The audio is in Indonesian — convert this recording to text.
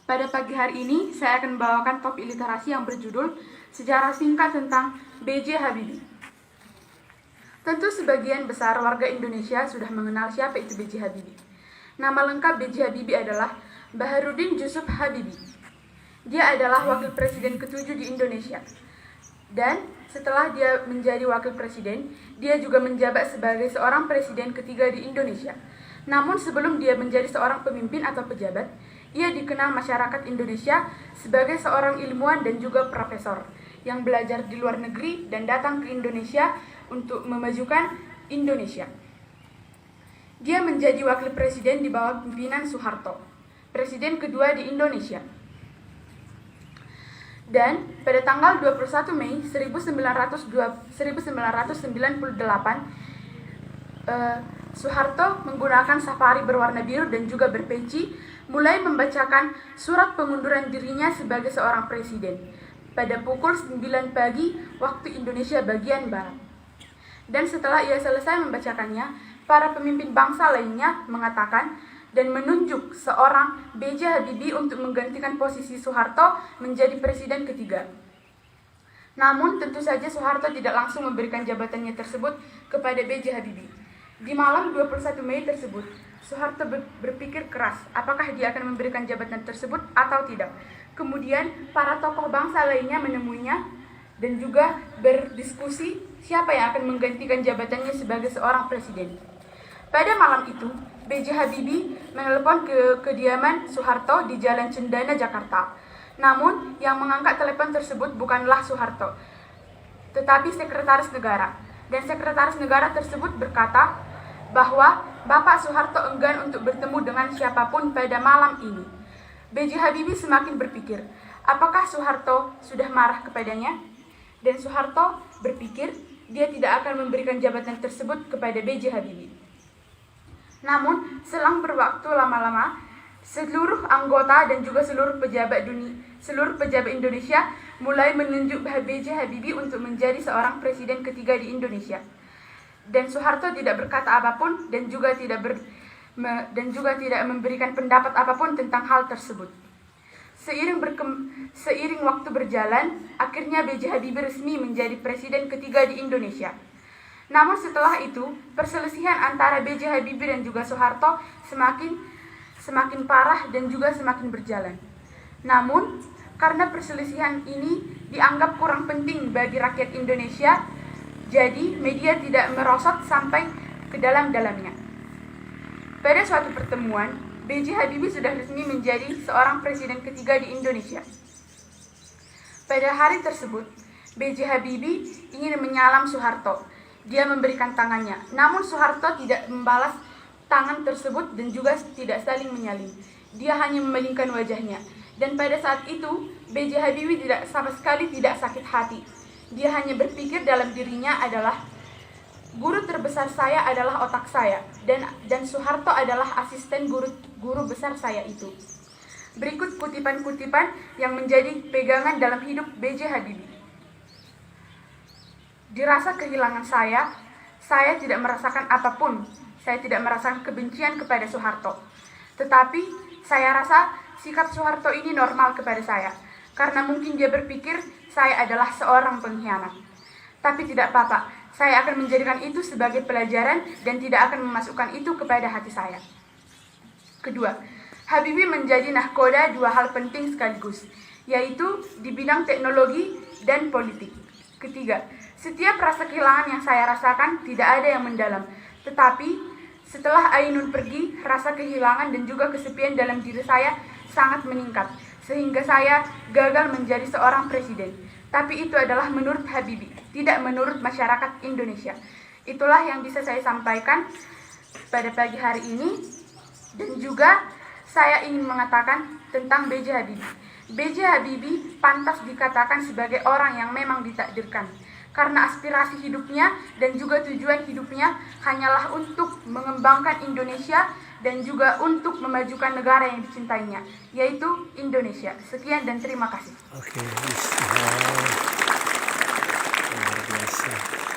Pada pagi hari ini, saya akan membawakan topik literasi yang berjudul Sejarah Singkat tentang B.J. Habibie. Tentu sebagian besar warga Indonesia sudah mengenal siapa itu B.J. Habibie. Nama lengkap B.J. Habibie adalah Baharudin Jusuf Habibie. Dia adalah wakil presiden ke-7 di Indonesia. Dan setelah dia menjadi wakil presiden, dia juga menjabat sebagai seorang presiden ketiga di Indonesia. Namun sebelum dia menjadi seorang pemimpin atau pejabat, ia dikenal masyarakat Indonesia sebagai seorang ilmuwan dan juga profesor yang belajar di luar negeri dan datang ke Indonesia untuk memajukan Indonesia. Dia menjadi wakil presiden di bawah pimpinan Soeharto, presiden kedua di Indonesia. Dan pada tanggal 21 Mei 1998, Soeharto menggunakan safari berwarna biru dan juga berpeci, mulai membacakan surat pengunduran dirinya sebagai seorang presiden pada pukul 9 pagi waktu Indonesia bagian Barat. Dan setelah ia selesai membacakannya, para pemimpin bangsa lainnya mengatakan dan menunjuk seorang B.J. Habibie untuk menggantikan posisi Soeharto menjadi presiden ketiga. Namun tentu saja Soeharto tidak langsung memberikan jabatannya tersebut kepada B.J. Habibie. Di malam 21 Mei tersebut, Soeharto berpikir keras apakah dia akan memberikan jabatan tersebut atau tidak. Kemudian para tokoh bangsa lainnya menemuinya dan juga berdiskusi siapa yang akan menggantikan jabatannya sebagai seorang presiden. Pada malam itu, B.J. Habibie menelpon ke kediaman Soeharto di Jalan Cendana, Jakarta. Namun, yang mengangkat telepon tersebut bukanlah Soeharto, tetapi sekretaris negara. Dan sekretaris negara tersebut berkata bahwa Bapak Soeharto enggan untuk bertemu dengan siapapun pada malam ini. B.J. Habibie semakin berpikir, apakah Soeharto sudah marah kepadanya? Dan Soeharto berpikir dia tidak akan memberikan jabatan tersebut kepada B.J. Habibie. Namun, selang berwaktu lama-lama, seluruh anggota dan juga seluruh pejabat Indonesia mulai menunjuk B.J. Habibie untuk menjadi seorang presiden ketiga di Indonesia. Dan Soeharto tidak berkata apapun dan juga tidak memberikan pendapat apapun tentang hal tersebut. Seiring waktu berjalan, akhirnya B.J. Habibie resmi menjadi presiden ketiga di Indonesia. Namun setelah itu, perselisihan antara B.J. Habibie dan juga Soeharto semakin parah dan juga semakin berjalan. Namun, karena perselisihan ini dianggap kurang penting bagi rakyat Indonesia, jadi media tidak merosot sampai ke dalam-dalamnya. Pada suatu pertemuan, B.J. Habibie sudah resmi menjadi seorang presiden ketiga di Indonesia. Pada hari tersebut, B.J. Habibie ingin menyalam Soeharto. Dia memberikan tangannya, namun Soeharto tidak membalas tangan tersebut dan juga tidak saling menyalin. Dia hanya memalingkan wajahnya. Dan pada saat itu, B.J. Habibie sama sekali tidak sakit hati. Dia hanya berpikir dalam dirinya adalah, guru terbesar saya adalah otak saya, dan Soeharto adalah asisten guru besar saya itu. Berikut kutipan-kutipan yang menjadi pegangan dalam hidup B.J. Habibie. Dirasa kehilangan saya tidak merasakan apapun. Saya tidak merasakan kebencian kepada Soeharto. Tetapi saya rasa sikap Soeharto ini normal kepada saya, karena mungkin dia berpikir saya adalah seorang pengkhianat. Tapi tidak apa-apa, saya akan menjadikan itu sebagai pelajaran dan tidak akan memasukkan itu kepada hati saya. Kedua, Habibie menjadi nahkoda dua hal penting sekaligus, yaitu di bidang teknologi dan politik. Ketiga, setiap rasa kehilangan yang saya rasakan tidak ada yang mendalam, tetapi setelah Ainun pergi, rasa kehilangan dan juga kesepian dalam diri saya sangat meningkat, sehingga saya gagal menjadi seorang presiden. Tapi itu adalah menurut Habibie, tidak menurut masyarakat Indonesia. Itulah yang bisa saya sampaikan pada pagi hari ini. Dan juga saya ingin mengatakan tentang B.J. Habibie. B.J. Habibie pantas dikatakan sebagai orang yang memang ditakdirkan, karena aspirasi hidupnya dan juga tujuan hidupnya hanyalah untuk mengembangkan Indonesia dan juga untuk memajukan negara yang dicintainya, yaitu Indonesia. Sekian dan terima kasih. Oke, luar biasa.